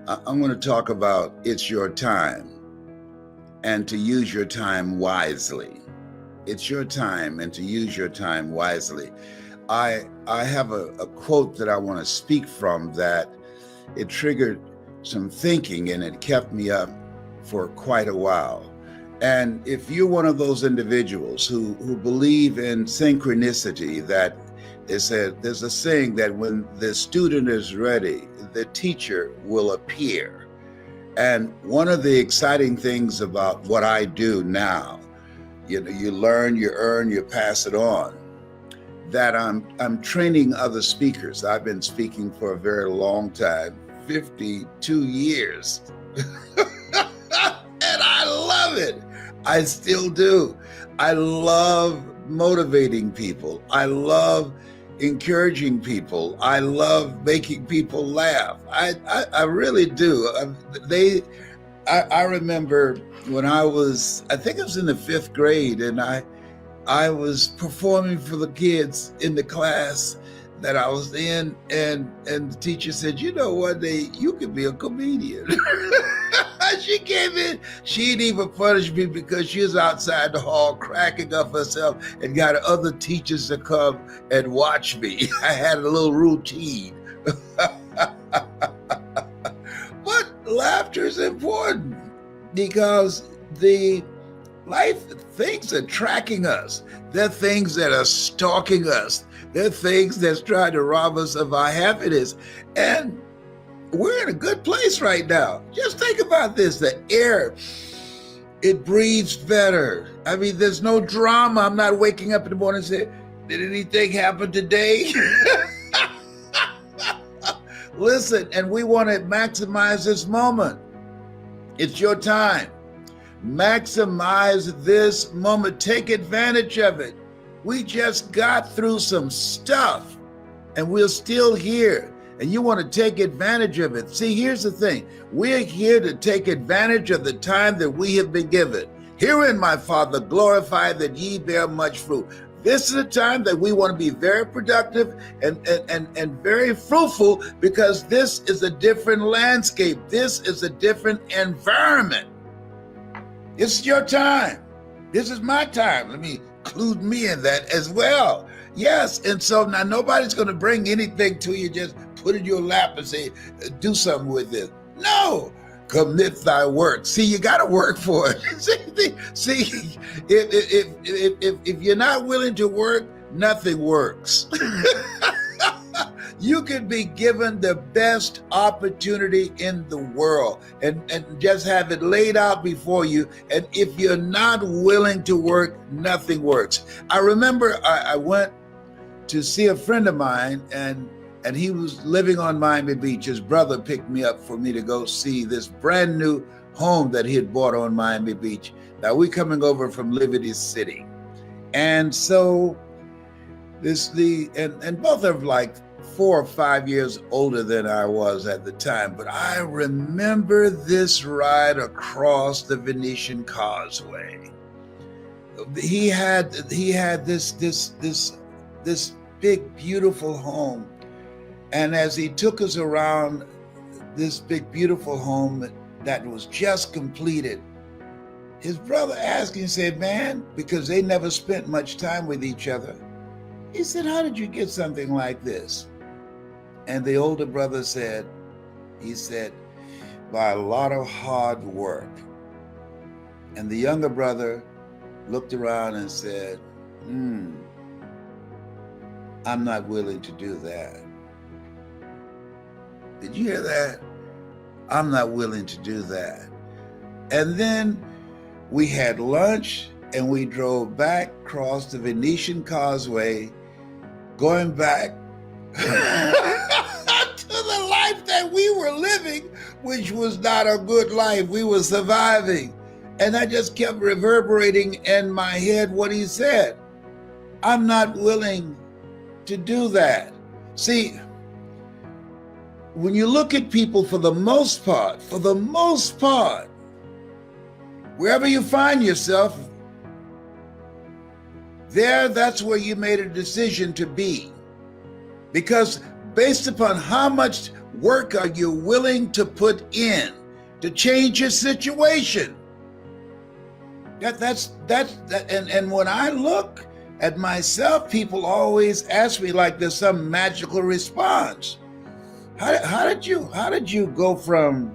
I'm going to talk about it's your time and to use your time wisely. It's your time and to use your time wisely. I have a quote that I want to speak from that it triggered some thinking and it kept me up for quite a while. And if you're one of those individuals who believe in synchronicity, that there's a saying that when the student is ready, the teacher will appear. And one of the exciting things about what I do now, you learn, you earn, you pass it on, that I'm training other speakers. I've been speaking for a very long time, 52 years. And I love it. I still do. I love motivating people. I love encouraging people. I love making people laugh. I really do. I remember when I think I was in the 5th grade, and I was performing for the kids in the class that I was in, and the teacher said, you know, one day you could be a comedian. She came in, she didn't even punish me because she was outside the hall cracking up herself and got other teachers to come and watch me. I had a little routine. But laughter is important because the life things are tracking us. They're things that are stalking us. They're things that's trying to rob us of our happiness. And we're in a good place right now. Just think about this. The air, it breathes better. I mean, there's no drama. I'm not waking up in the morning and saying, did anything happen today? Listen, and we want to maximize this moment. It's your time. Maximize this moment. Take advantage of it. We just got through some stuff and we're still here, and you want to take advantage of it. See, here's the thing. We're here to take advantage of the time that we have been given. Herein, my Father, glorify that ye bear much fruit. This is a time that we want to be very productive and very fruitful, because this is a different landscape. This is a different environment. It's your time. This is my time. Let me include me in that as well. Yes, and so now nobody's going to bring anything to you, just put it in your lap and say, do something with this. No, commit thy work. See, you got to work for it. See, if you're not willing to work, nothing works. You could be given the best opportunity in the world and just have it laid out before you. And if you're not willing to work, nothing works. I remember I went to see a friend of mine, and he was living on Miami Beach. His brother picked me up for me to go see this brand new home that he had bought on Miami Beach. Now we're coming over from Liberty City. And so and both are like 4 or 5 years older than I was at the time. But I remember this ride across the Venetian Causeway. He had this big, beautiful home. And as he took us around this big, beautiful home that was just completed, his brother asked him, said, man, because they never spent much time with each other, he said, how did you get something like this? And the older brother said, by a lot of hard work. And the younger brother looked around and said, I'm not willing to do that. Did you hear that? I'm not willing to do that. And then we had lunch and we drove back across the Venetian Causeway, going back to the life that we were living, which was not a good life. We were surviving. And I just kept reverberating in my head what he said. I'm not willing to do that. See, when you look at people, for the most part, wherever you find yourself, that's where you made a decision to be. Because based upon how much work are you willing to put in to change your situation? And when I look at myself, people always ask me like there's some magical response. How did you go from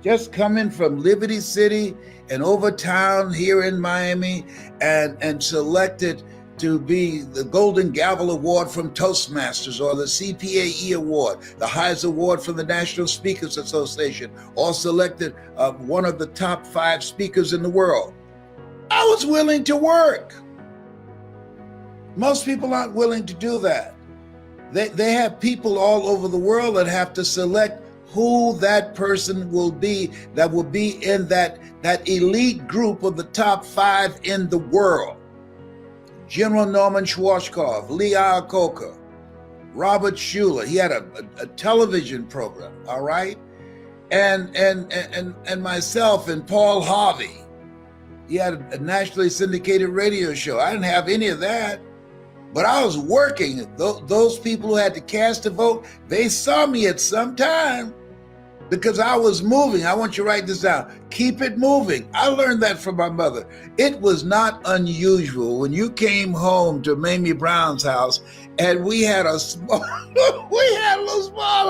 just coming from Liberty City and over town here in Miami and selected to be the Golden Gavel Award from Toastmasters or the CPAE Award, the highest award from the National Speakers Association, or selected one of the top 5 speakers in the world? I was willing to work. Most people aren't willing to do that. They have people all over the world that have to select who that person will be that will be in that elite group of the top 5 in the world. General Norman Schwarzkopf, Lee Iacocca, Robert Schuller. He had a television program, all right? And myself and Paul Harvey. He had a nationally syndicated radio show. I didn't have any of that. But I was working. Those people who had to cast a vote, they saw me at some time because I was moving. I want you to write this down. Keep it moving. I learned that from my mother. It was not unusual when you came home to Mamie Brown's house and we had a little small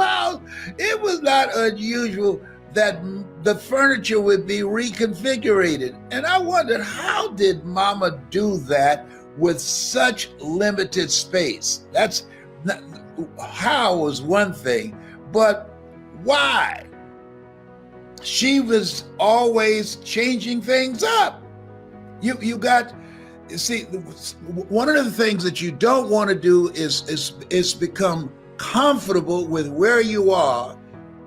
house. It was not unusual that the furniture would be reconfigured. And I wondered, how did Mama do that with such limited space? How was one thing, but why? She was always changing things up. You see, one of the things that you don't want to do is become comfortable with where you are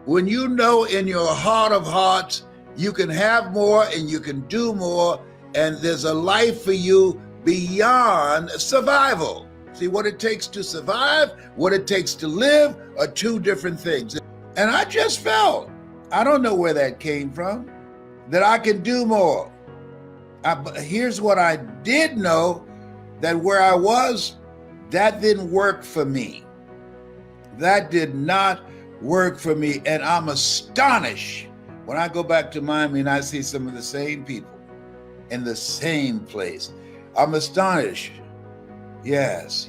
when you know in your heart of hearts you can have more and you can do more, and there's a life for you beyond survival. See, what it takes to survive, what it takes to live are 2 different things. And I just felt, I don't know where that came from, that I can do more. Here's what I did know, that where I was, that didn't work for me. That did not work for me. And I'm astonished when I go back to Miami and I see some of the same people in the same place. I'm astonished. Yes.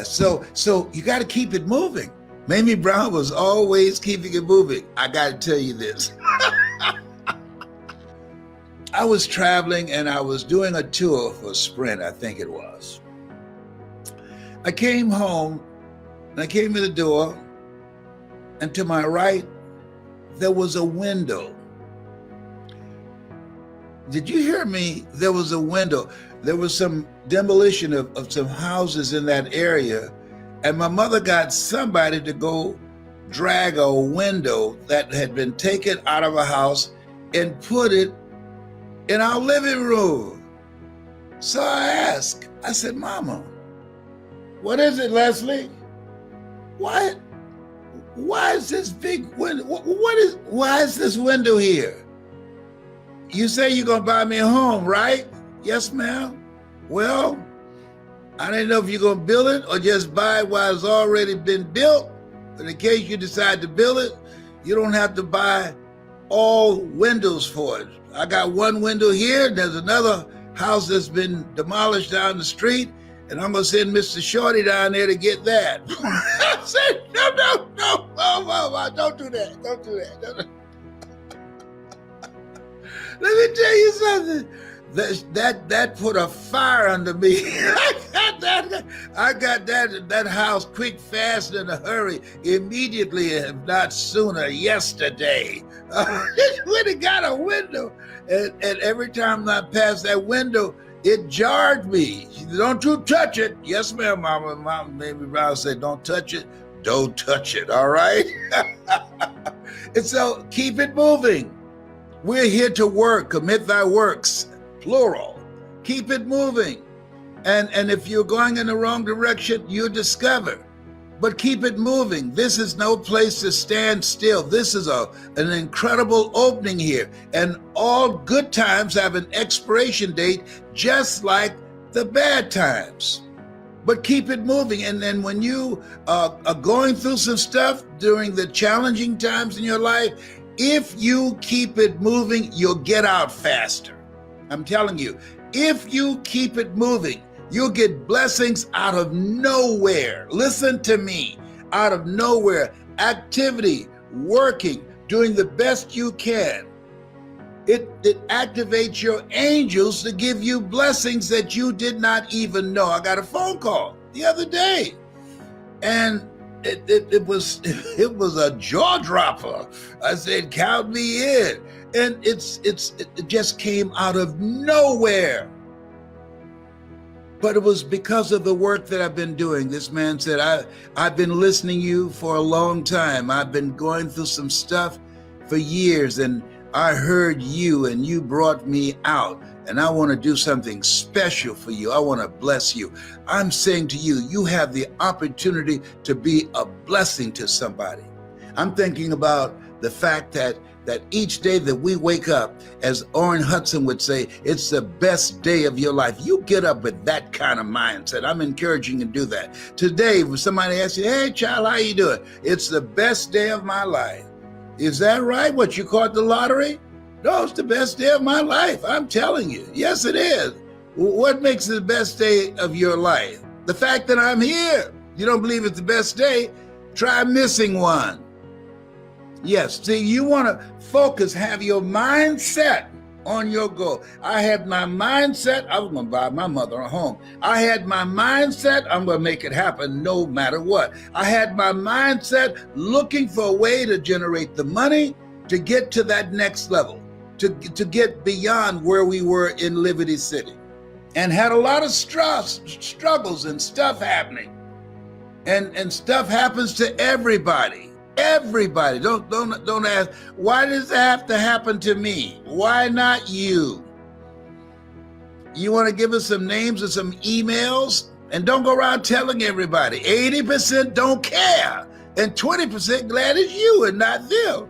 So you got to keep it moving. Mamie Brown was always keeping it moving. I got to tell you this. I was traveling and I was doing a tour for Sprint, I think it was. I came home and I came in the door, and to my right, there was a window. Did you hear me? There was a window. There was some demolition of some houses in that area, and my mother got somebody to go drag a window that had been taken out of a house and put it in our living room. So I said, Mama, what is it, Leslie? Why is this big window? Why is this window here? You say you're gonna buy me a home, right? Yes, ma'am. Well, I didn't know if you're gonna build it or just buy it while it's already been built. In the case you decide to build it, you don't have to buy all windows for it. I got one window here, and there's another house that's been demolished down the street, and I'm gonna send Mr. Shorty down there to get that. I said, no, don't do that. Don't do that. Let me tell you something. That put a fire under me. I got that house quick, fast, in a hurry, immediately, if not sooner, yesterday. When it got a window, and every time I passed that window, it jarred me. She said, don't you touch it. Yes, ma'am, Mama. Mama Mamie Brown said, don't touch it. Don't touch it, all right? And so keep it moving. We're here to work, commit thy works, plural. Keep it moving. And if you're going in the wrong direction, you'll discover. But keep it moving. This is no place to stand still. This is an incredible opening here. And all good times have an expiration date, just like the bad times. but keep it moving. And then when you are going through some stuff during the challenging times in your life, if you keep it moving, you'll get out faster. I'm telling you, if you keep it moving, you'll get blessings out of nowhere. Listen to me, out of nowhere. Activity, working, doing the best you can. It activates your angels to give you blessings that you did not even know. I got a phone call the other day, and it was a jaw dropper. I said, "Count me in," and it just came out of nowhere. But it was because of the work that I've been doing. This man said, I've been listening to you for a long time. I've been going through some stuff for years, and I heard you and you brought me out, and I want to do something special for you. I want to bless you. I'm saying to you, you have the opportunity to be a blessing to somebody. I'm thinking about the fact that each day that we wake up, as Orrin Hudson would say, it's the best day of your life. You get up with that kind of mindset. I'm encouraging you to do that. Today, when somebody asks you, "Hey, child, how you doing?" It's the best day of my life. Is that right? What, you caught the lottery? No, it's the best day of my life. I'm telling you. Yes, it is. What makes it the best day of your life? The fact that I'm here. You don't believe it's the best day? Try missing one. Yes, see, you want to focus, have your mindset on your goal. I had my mindset, I was going to buy my mother a home. I had my mindset, I'm going to make it happen no matter what. I had my mindset looking for a way to generate the money to get to that next level, to get beyond where we were in Liberty City, and had a lot of struggles and stuff happening. And stuff happens to everybody. Everybody. Don't ask, why does it have to happen to me? Why not you? You want to give us some names or some emails? And don't go around telling everybody. 80% don't care, and 20% glad it's you and not them.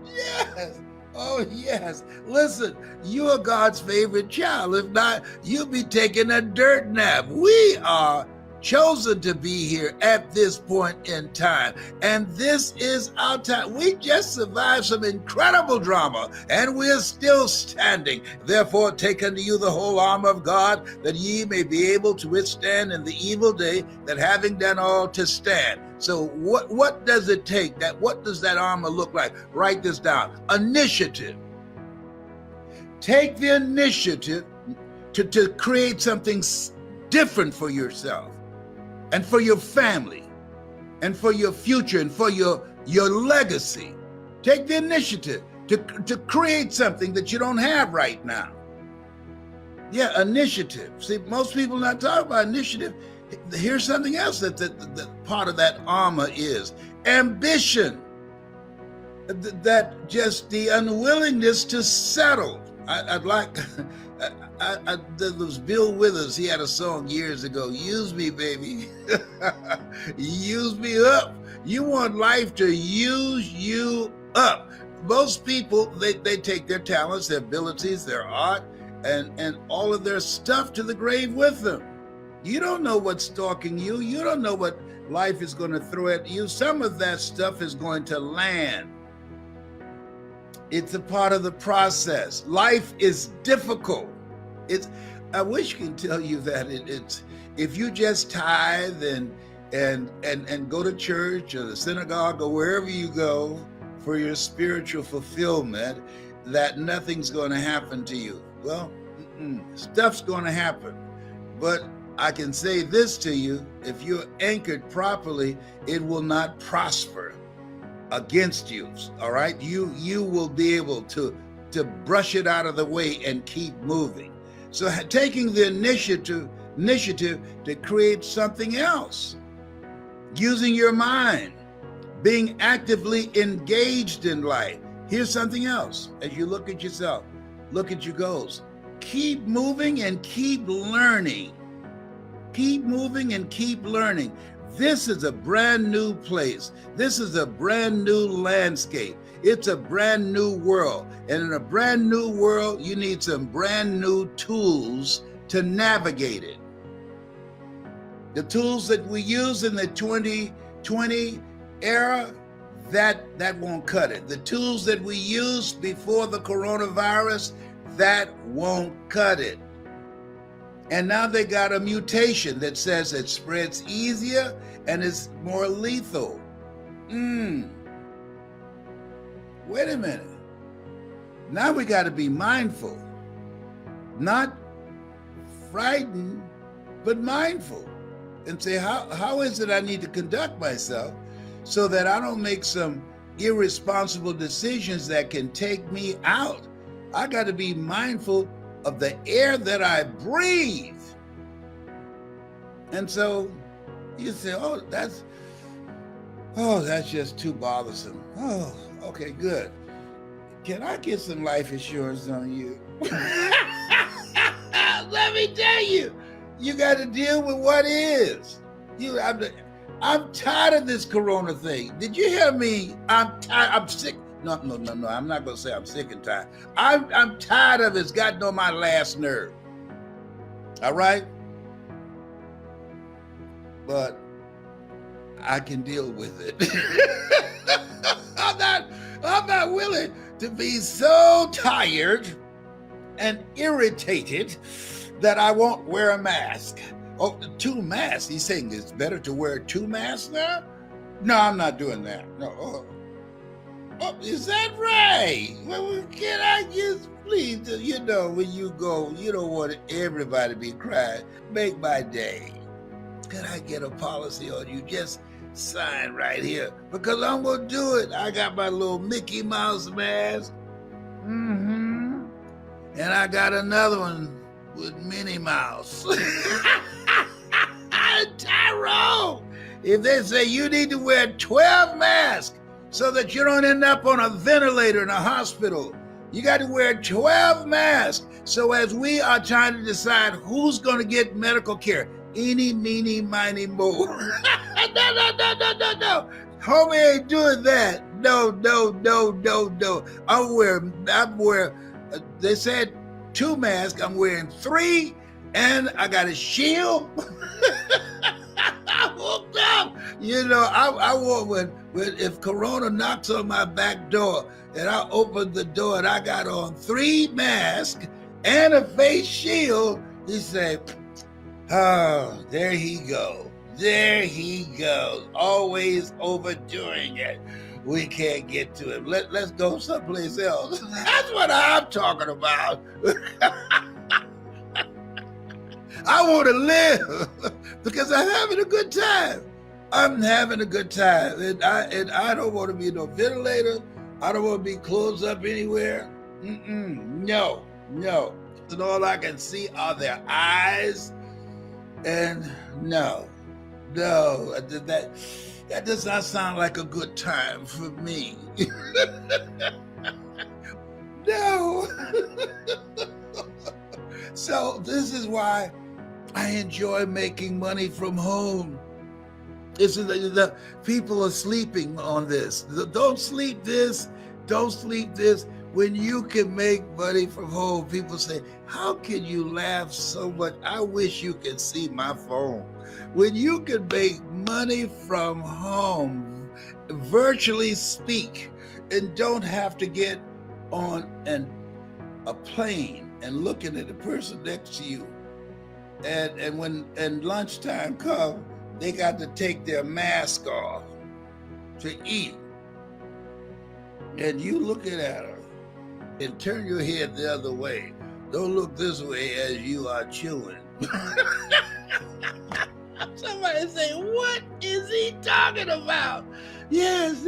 Yes. Oh, yes. Listen, you are God's favorite child. If not, you'll be taking a dirt nap. We are chosen to be here at this point in time, and this is our time. We just survived some incredible drama, and we're still standing. Therefore, take unto you the whole armor of God, that ye may be able to withstand in the evil day, that having done all to stand. So what does it take? What does that armor look like? Write this down. Initiative. Take the initiative to create something different for yourself and for your family and for your future and for your legacy. Take the initiative to create something that you don't have right now. Yeah, initiative. See, most people not talking about initiative. Here's something else that part of that armor is. Ambition. That just the unwillingness to settle. I'd like, there was Bill Withers, he had a song years ago, "Use me, baby." Use me up. You want life to use you up. Most people, they take their talents, their abilities, their art, and all of their stuff to the grave with them. You don't know what's stalking you. You don't know what life is going to throw at you. Some of that stuff is going to land. It's a part of the process. Life is difficult. I wish I could tell you that it's if you just tithe and go to church or the synagogue or wherever you go for your spiritual fulfillment, that nothing's going to happen to you. Well, stuff's going to happen. But I can say this to you, if you're anchored properly, it will not prosper against you, all right? You will be able to brush it out of the way and keep moving. So taking the initiative to create something else, using your mind, being actively engaged in life. Here's something else. As you look at yourself, look at your goals. Keep moving and keep learning. Keep moving and keep learning. This is a brand new place. This is a brand new landscape. It's a brand new world. And in a brand new world, you need some brand new tools to navigate it. The tools that we use in the 2020 era, that won't cut it. The tools that we used before the coronavirus, that won't cut it. And now they got a mutation that says it spreads easier and is more lethal. Wait a minute. Now we got to be mindful. Not frightened, but mindful. And say, how is it I need to conduct myself so that I don't make some irresponsible decisions that can take me out? I got to be mindful of the air that I breathe. And so you say, oh, that's just too bothersome. Oh, okay, good. Can I get some life insurance on you? Let me tell you, you got to deal with what is. I'm tired of this corona thing. Did you hear me? I'm tired. I'm sick. No. I'm not going to say I'm sick and tired. I'm tired of it. It's gotten on my last nerve. All right? But I can deal with it. I'm not willing to be so tired and irritated that I won't wear a mask. Oh, 2 masks? He's saying it's better to wear 2 masks now? No, I'm not doing that. No. Oh, is that right? Well, can I just please, when you go, you don't want everybody to be crying. Make my day. Can I get a policy on you? Just sign right here. Because I'm going to do it. I got my little Mickey Mouse mask. And I got another one with Minnie Mouse. Tyrone, if they say you need to wear 12 masks so that you don't end up on a ventilator in a hospital, you got to wear 12 masks. So as we are trying to decide who's going to get medical care, eeny, meeny, miny, mo. No. Homie ain't doing that. No. I'm wearing, they said 2 masks. I'm wearing 3, and I got a shield. I hooked up. I want when if Corona knocks on my back door and I open the door and I got on 3 masks and a face shield, he said, oh, there he goes. There he goes. Always overdoing it. We can't get to him. Let's go someplace else. That's what I'm talking about. I want to live because I'm having a good time. I'm having a good time. And I don't want to be no ventilator. I don't want to be closed up anywhere. No. And all I can see are their eyes. And no, that does not sound like a good time for me. No. So this is why I enjoy making money from home. The people are sleeping on this. Don't sleep this. When you can make money from home, people say, how can you laugh so much? I wish you could see my phone. When you can make money from home, virtually speak, and don't have to get on a plane and looking at the person next to you. And when lunchtime comes, they got to take their mask off to eat. And you looking at her and turn your head the other way. Don't look this way as you are chewing. Somebody say, what is he talking about? Yes.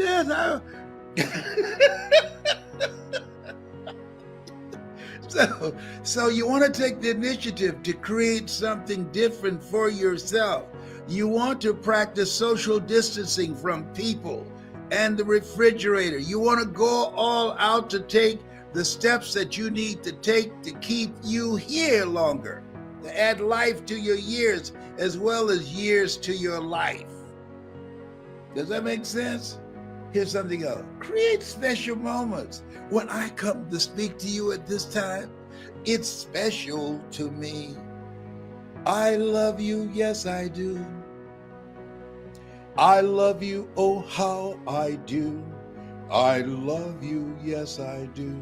So you want to take the initiative to create something different for yourself. You want to practice social distancing from people and the refrigerator. You want to go all out to take the steps that you need to take to keep you here longer, to add life to your years as well as years to your life. Does that make sense? Here's something else. Create special moments. When I come to speak to you at this time, it's special to me. I love you, yes I do. I love you, oh how I do. I love you, yes I do.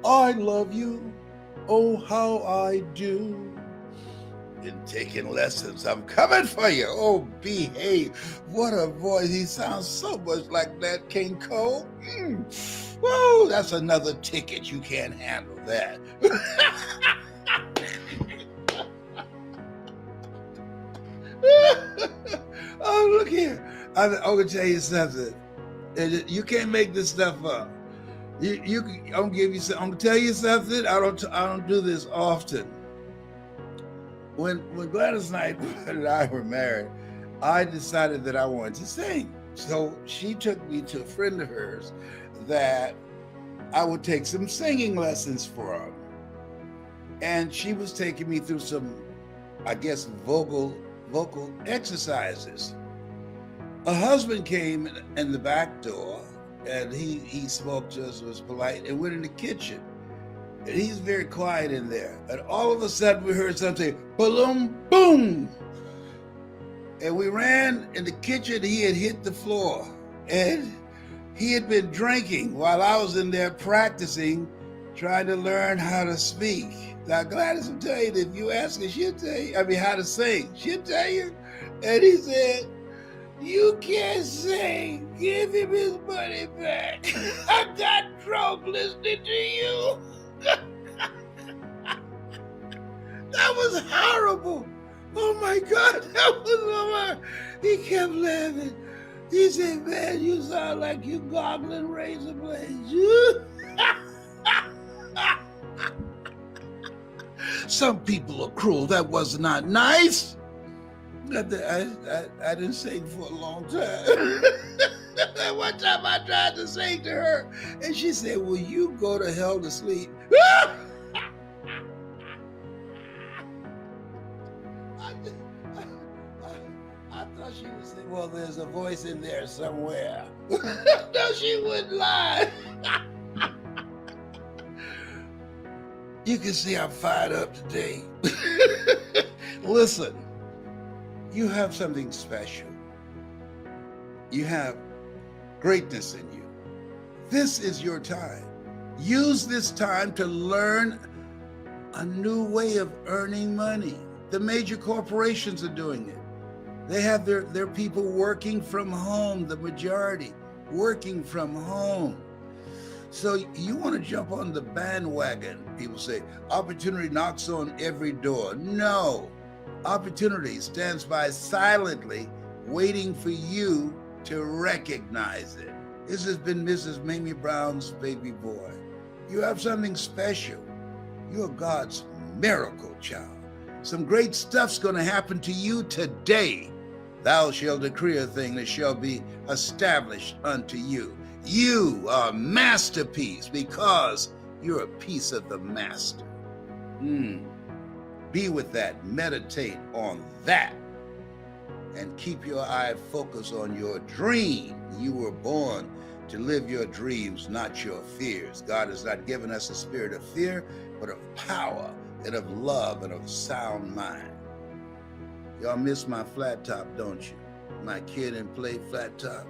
I love you, oh how I do. Been taking lessons. I'm coming for you. Oh, behave. What a voice. He sounds so much like Nat King Cole. Whoa, that's another ticket. You can't handle that. Oh, look here. I'm going to tell you something. You can't make this stuff up. I'm going to give you. I'm going to tell you something. I don't do this often. When Gladys Knight and I were married, I decided that I wanted to sing. So she took me to a friend of hers that I would take some singing lessons from. And she was taking me through some, I guess, vocal exercises. A husband came in the back door and he spoke to us, was polite, and went in the kitchen. And he's very quiet in there. And all of a sudden we heard something, boom, boom. And we ran in the kitchen, he had hit the floor. And he had been drinking while I was in there practicing, trying to learn how to speak. Now Gladys will tell you that if you ask her, she'll tell you, how to sing. She'll tell you. And he said, "You can't sing. Give him his money back. I got drunk listening to you." That was horrible. Oh my God, that was horrible. He kept laughing. He said, "Man, you sound like you goggling razor blades." Some people are cruel. That was not nice. I didn't sing for a long time. One time I tried to sing to her, and she said, "Will you go to hell to sleep?" I thought she would say, "Well, there's a voice in there somewhere." No, she wouldn't lie. You can see I'm fired up today. Listen, you have something special. You have greatness in you. This is your time. Use this time to learn a new way of earning money. The major corporations are doing it. They have their people working from home, the majority working from home. So you want to jump on the bandwagon. People say, opportunity knocks on every door. No, opportunity stands by silently waiting for you to recognize it. This has been Mrs. Mamie Brown's baby boy. You have something special. You're God's miracle child. Some great stuff's going to happen to you today. Thou shalt decree a thing that shall be established unto you. You are a masterpiece because you're a piece of the master. Be with that. Meditate on that. And keep your eye focused on your dream. You were born to live your dreams, not your fears. God has not given us a spirit of fear, but of power and of love and of sound mind. Y'all miss my flat top, don't you? My kid and play flat top.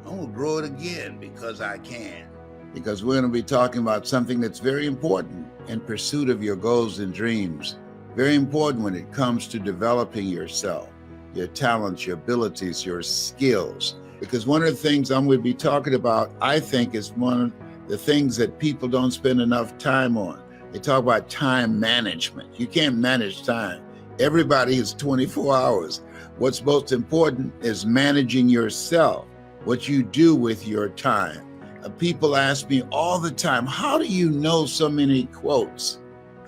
I'm gonna grow it again because I can. Because we're gonna be talking about something that's very important in pursuit of your goals and dreams. Very important when it comes to developing yourself, your talents, your abilities, your skills. Because one of the things I'm gonna be talking about, I think, is one of the things that people don't spend enough time on. They talk about time management. You can't manage time. Everybody is 24 hours. What's most important is managing yourself, what you do with your time. People ask me all the time, how do you know so many quotes?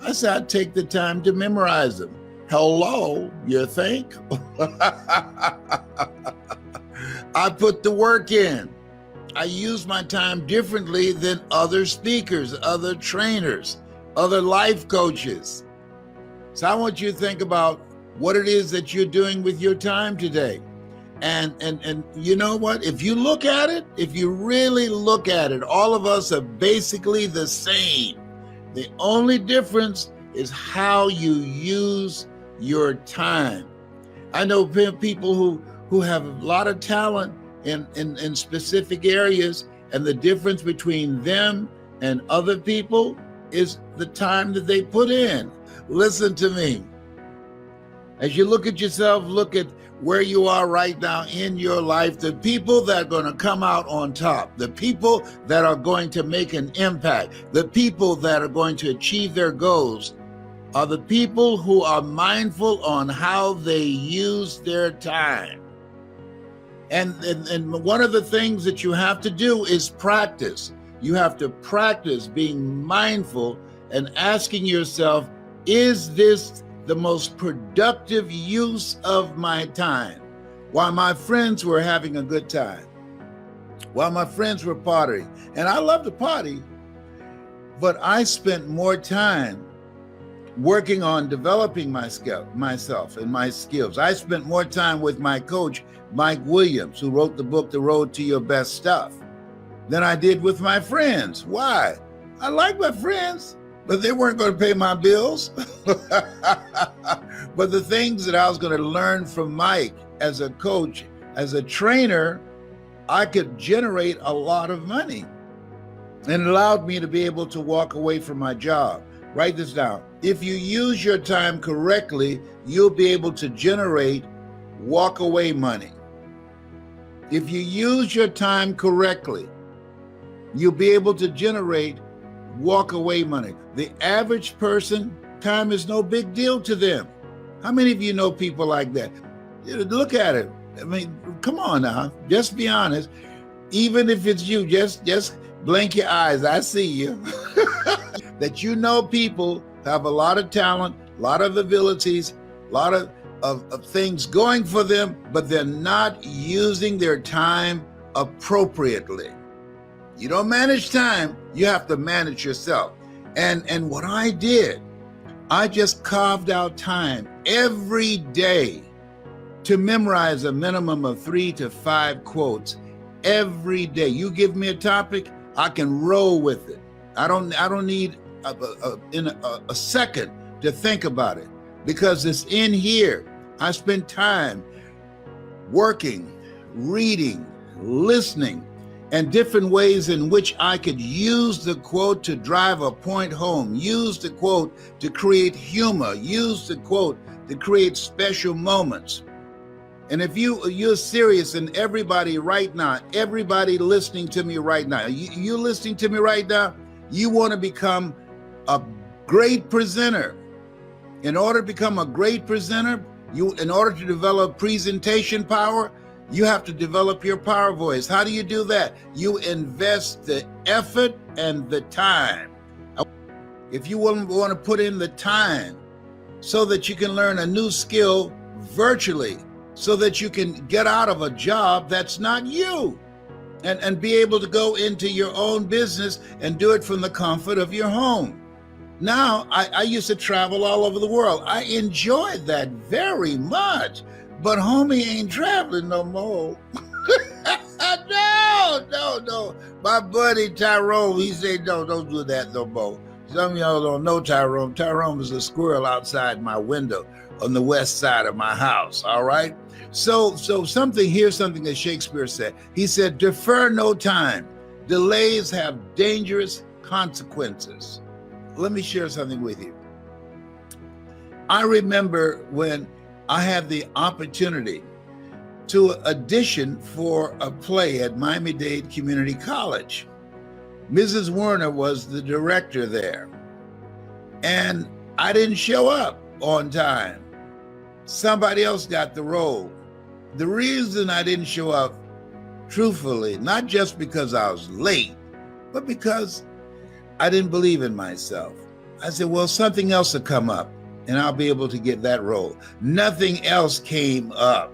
I say, I take the time to memorize them. Hello, you think? I put the work in. I use my time differently than other speakers, other trainers, other life coaches. So I want you to think about what it is that you're doing with your time today. And you know what? If you look at it, if you really look at it, all of us are basically the same. The only difference is how you use your time. I know people who have a lot of talent in specific areas, and the difference between them and other people is the time that they put in. Listen to me. As you look at yourself, look at where you are right now in your life, the people that are going to come out on top, the people that are going to make an impact, the people that are going to achieve their goals are the people who are mindful on how they use their time. And one of the things that you have to do is practice. You have to practice being mindful and asking yourself, is this the most productive use of my time? While my friends were having a good time, while my friends were partying, and I love to party, but I spent more time working on developing myself and my skills. I spent more time with my coach, Mike Williams, who wrote the book, The Road to Your Best Stuff, than I did with my friends. Why? I like my friends, but they weren't going to pay my bills. But the things that I was going to learn from Mike as a coach, as a trainer, I could generate a lot of money. And it allowed me to be able to walk away from my job. Write this down. If you use your time correctly, you'll be able to generate walk away money. If you use your time correctly, you'll be able to generate walk away money. The average person, time is no big deal to them. How many of you know people like that? Look at it. I mean, come on now, just be honest. Even if it's you, just blink your eyes. I see you. That you know people have a lot of talent, a lot of abilities, a lot of things going for them, but they're not using their time appropriately. You don't manage time, you have to manage yourself. And what I did, I just carved out time every day to memorize a minimum of 3 to 5 quotes every day. You give me a topic, I can roll with it. I don't need a second to think about it, because it's in here. I spend time working, reading, listening, and different ways in which I could use the quote to drive a point home, use the quote to create humor, use the quote to create special moments. And if you're serious, and everybody right now, everybody listening to me right now, you listening to me right now, you want to become a great presenter. In order to become a great presenter, in order to develop presentation power, you have to develop your power voice. How do you do that? You invest the effort and the time. If you want to put in the time so that you can learn a new skill virtually, so that you can get out of a job that's not you, and be able to go into your own business and do it from the comfort of your home. Now, I used to travel all over the world. I enjoyed that very much, but homie ain't traveling no more. No. My buddy Tyrone, he said, no, don't do that no more. Some of y'all don't know Tyrone. Tyrone was a squirrel outside my window on the west side of my house, all right? So here's something that Shakespeare said. He said, defer no time. Delays have dangerous consequences. Let me share something with you. I remember when I had the opportunity to audition for a play at Miami-Dade Community College. Mrs. Werner was the director there, and I didn't show up on time. Somebody else got the role. The reason I didn't show up, truthfully, not just because I was late, but because I didn't believe in myself. I said, well, something else will come up and I'll be able to get that role. Nothing else came up,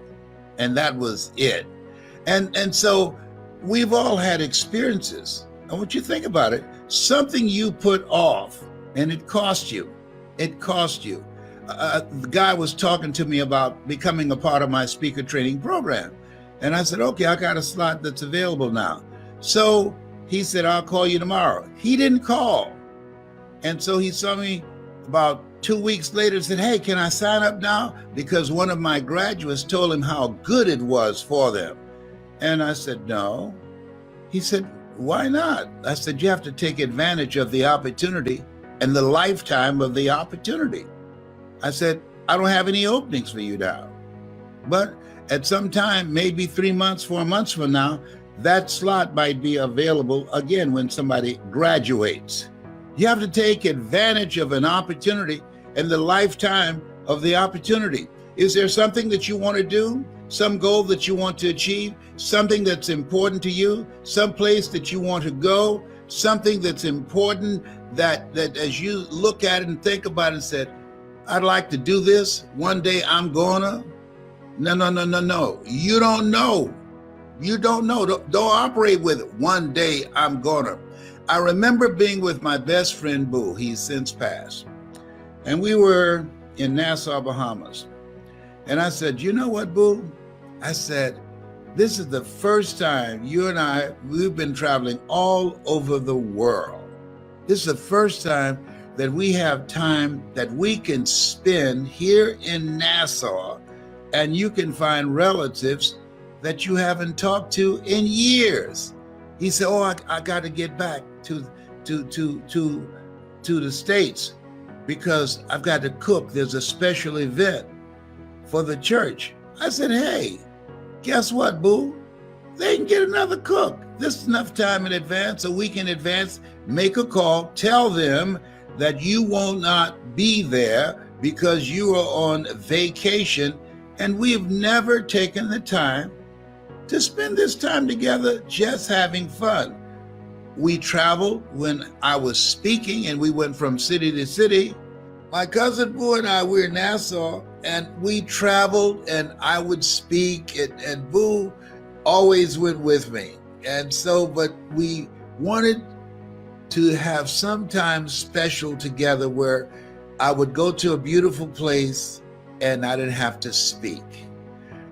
and that was it. And so we've all had experiences. I want you to think about it. Something you put off, and it cost you. It cost you. The guy was talking to me about becoming a part of my speaker training program. And I said, okay, I got a slot that's available now. So he said, I'll call you tomorrow. He didn't call. And so he saw me about 2 weeks later and said, hey, can I sign up now? Because one of my graduates told him how good it was for them. And I said, no. He said, why not? I said, you have to take advantage of the opportunity and the lifetime of the opportunity. I said, I don't have any openings for you now. But at some time, maybe 3 months, 4 months from now, that slot might be available again when somebody graduates. You have to take advantage of an opportunity and the lifetime of the opportunity. Is there something that you want to do? Some goal that you want to achieve? Something that's important to you? Some place that you want to go? Something that's important that as you look at it and think about it and said, I'd like to do this. One day I'm gonna. No. You don't know. You don't know. Don't operate with it. One day I'm gonna. I remember being with my best friend, Boo. He's since passed. And we were in Nassau, Bahamas. And I said, you know what, Boo? I said, this is the first time you and I, we've been traveling all over the world. This is the first time that we have time that we can spend here in Nassau, and you can find relatives that you haven't talked to in years. He said, oh, I got to get back to the States because I've got to cook. There's a special event for the church. I said, hey, guess what, Boo? They can get another cook. This is enough time in advance, a week in advance. Make a call, tell them that you will not be there because you are on vacation, and we've never taken the time to spend this time together just having fun. We traveled when I was speaking, and we went from city to city. My cousin Boo and I, we were in Nassau, and we traveled, and I would speak, and Boo always went with me. And so, but we wanted to have some time special together where I would go to a beautiful place and I didn't have to speak.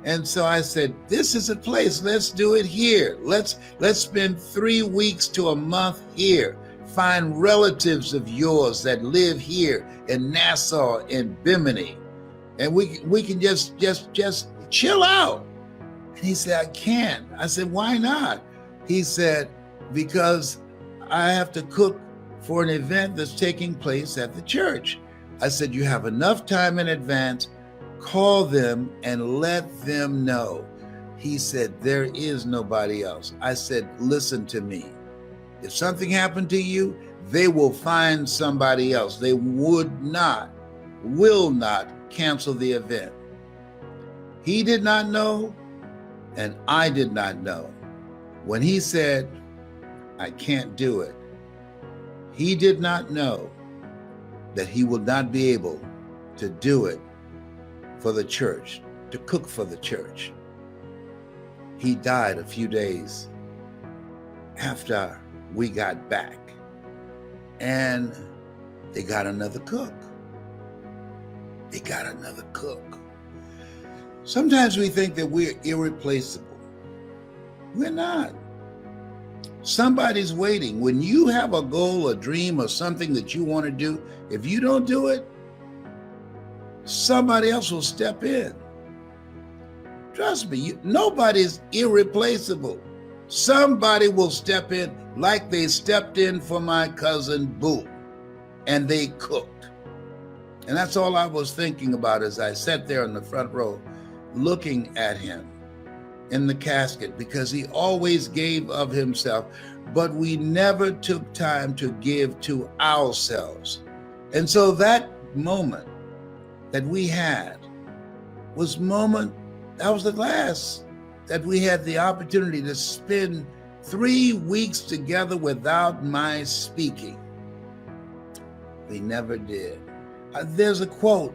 And so I said, this is a place, let's do it here. Let's spend 3 weeks to a month here. Find relatives of yours that live here in Nassau and Bimini. And we can just chill out. And he said, I can't. I said, why not? He said, because I have to cook for an event that's taking place at the church. I said, you have enough time in advance. Call them and let them know. He said, there is nobody else. I said, listen to me. If something happened to you, they will find somebody else. They will not cancel the event. He did not know, and I did not know. When he said, I can't do it, he did not know that he will not be able to do it for the church, to cook for the church. He died a few days after we got back, and they got another cook. They got another cook. Sometimes we think that we're irreplaceable. We're not. Somebody's waiting. When you have a goal, a dream, or something that you want to do, if you don't do it, somebody else will step in. Trust me, nobody's irreplaceable. Somebody will step in like they stepped in for my cousin Boo, and they cooked. And that's all I was thinking about as I sat there in the front row looking at him in the casket, because he always gave of himself, but we never took time to give to ourselves. And so that moment that we had was the last that we had the opportunity to spend 3 weeks together without my speaking. We never did. There's a quote.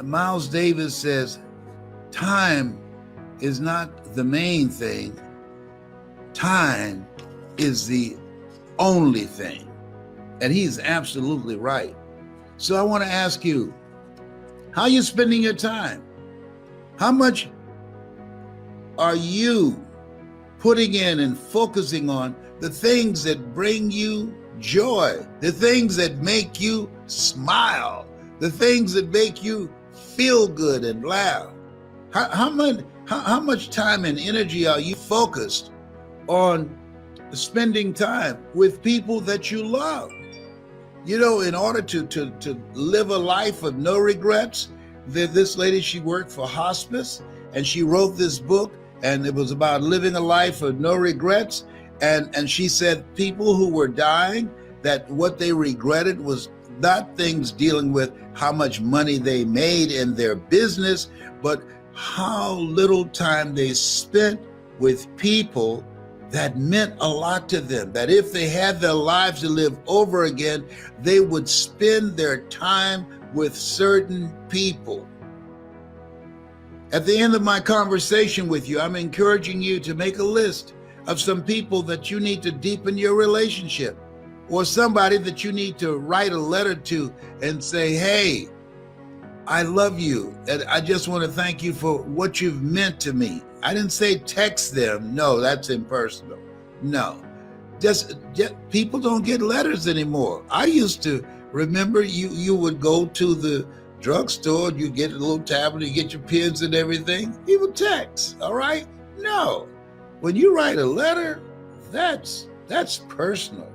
Miles Davis says, time is not the main thing. Time is the only thing. And he's absolutely right. So I want to ask you, how are you spending your time? How much are you putting in and focusing on the things that bring you joy, the things that make you smile, the things that make you feel good and laugh? How much time and energy are you focused on spending time with people that you love? You know, in order to live a life of no regrets, this lady, she worked for hospice, and she wrote this book, and it was about living a life of no regrets. And she said people who were dying, that what they regretted was not things dealing with how much money they made in their business, but how little time they spent with people that meant a lot to them, that if they had their lives to live over again, they would spend their time with certain people. At the end of my conversation with you, I'm encouraging you to make a list of some people that you need to deepen your relationship, or somebody that you need to write a letter to and say, hey, I love you, and I just want to thank you for what you've meant to me. I didn't say text them. No, that's impersonal. No, just people don't get letters anymore. I used to remember you would go to the drugstore, you get a little tablet, you get your pens and everything. People text, all right? No, when you write a letter, that's personal.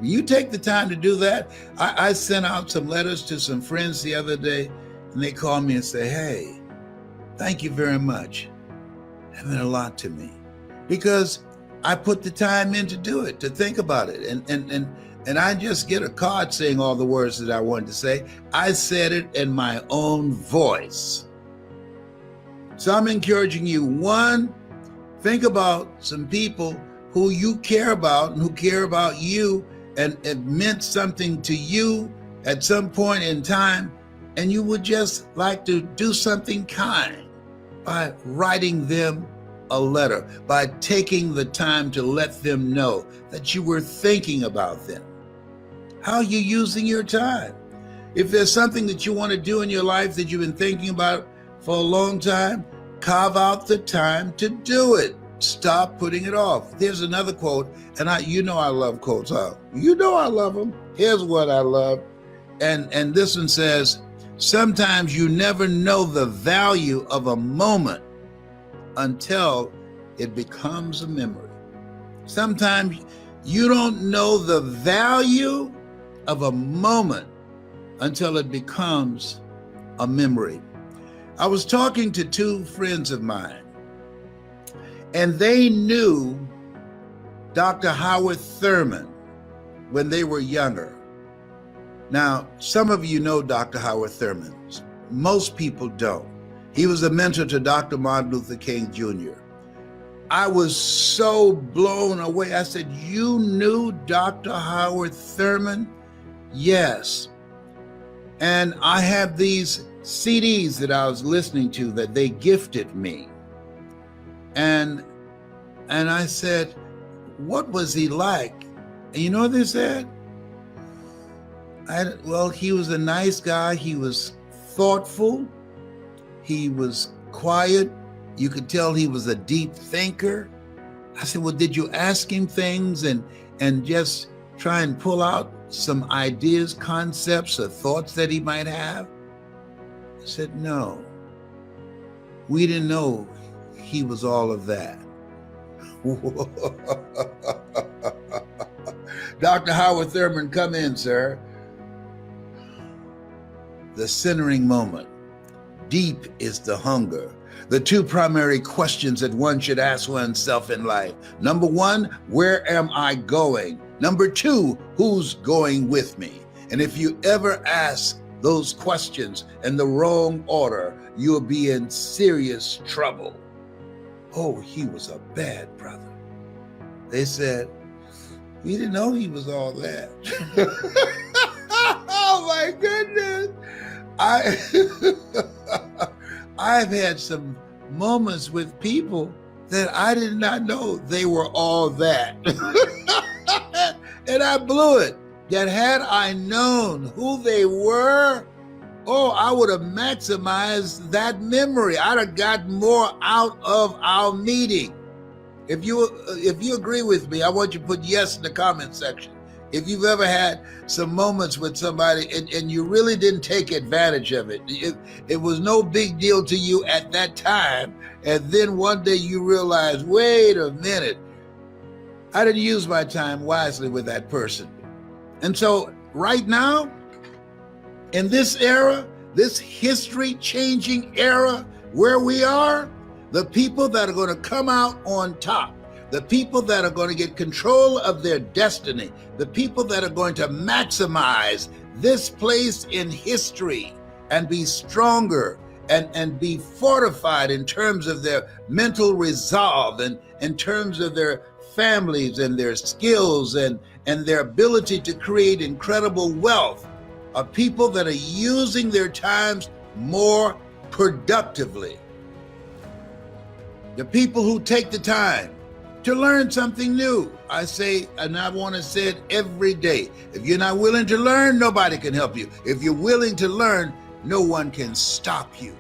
You take the time to do that. I sent out some letters to some friends the other day, and they called me and say, hey, thank you very much. That meant a lot to me, because I put the time in to do it, to think about it. And I just get a card saying all the words that I wanted to say. I said it in my own voice. So I'm encouraging you, one, think about some people who you care about and who care about you, and it meant something to you at some point in time, and you would just like to do something kind by writing them a letter, by taking the time to let them know that you were thinking about them. How are you using your time? If there's something that you want to do in your life that you've been thinking about for a long time, carve out the time to do it. Stop putting it off. There's another quote, and I love quotes. You know I love them. Here's what I love. And this one says, sometimes you never know the value of a moment until it becomes a memory. Sometimes you don't know the value of a moment until it becomes a memory. I was talking to two friends of mine, and they knew Dr. Howard Thurman when they were younger. Now, some of you know Dr. Howard Thurman. Most people don't. He was a mentor to Dr. Martin Luther King Jr. I was so blown away. I said, you knew Dr. Howard Thurman? Yes. And I have these CDs that I was listening to that they gifted me. And I said, what was he like? And you know what they said? Well, he was a nice guy. He was thoughtful. He was quiet. You could tell he was a deep thinker. I said, well, did you ask him things and just try and pull out some ideas, concepts, or thoughts that he might have? I said, no. We didn't know he was all of that. Dr. Howard Thurman, come in, sir. The centering moment. Deep is the hunger. The two primary questions that one should ask oneself in life. Number one, where am I going? Number two, who's going with me? And if you ever ask those questions in the wrong order, you'll be in serious trouble. Oh, he was a bad brother. They said, we didn't know he was all that. Oh my goodness. I've had some moments with people that I did not know they were all that. And I blew it. That had I known who they were, oh, I would have maximized that memory. I'd have got more out of our meeting. If you agree with me, I want you to put yes in the comment section. If you've ever had some moments with somebody and you really didn't take advantage of it, it was no big deal to you at that time, and then one day you realize, wait a minute, I didn't use my time wisely with that person. And so right now, in this era, this history-changing era where we are, the people that are going to come out on top, the people that are going to get control of their destiny, the people that are going to maximize this place in history and be stronger and be fortified in terms of their mental resolve and in terms of their families and their skills and their ability to create incredible wealth, are people that are using their times more productively. The people who take the time to learn something new. I say, and I want to say it every day, if you're not willing to learn, nobody can help you. If you're willing to learn, no one can stop you.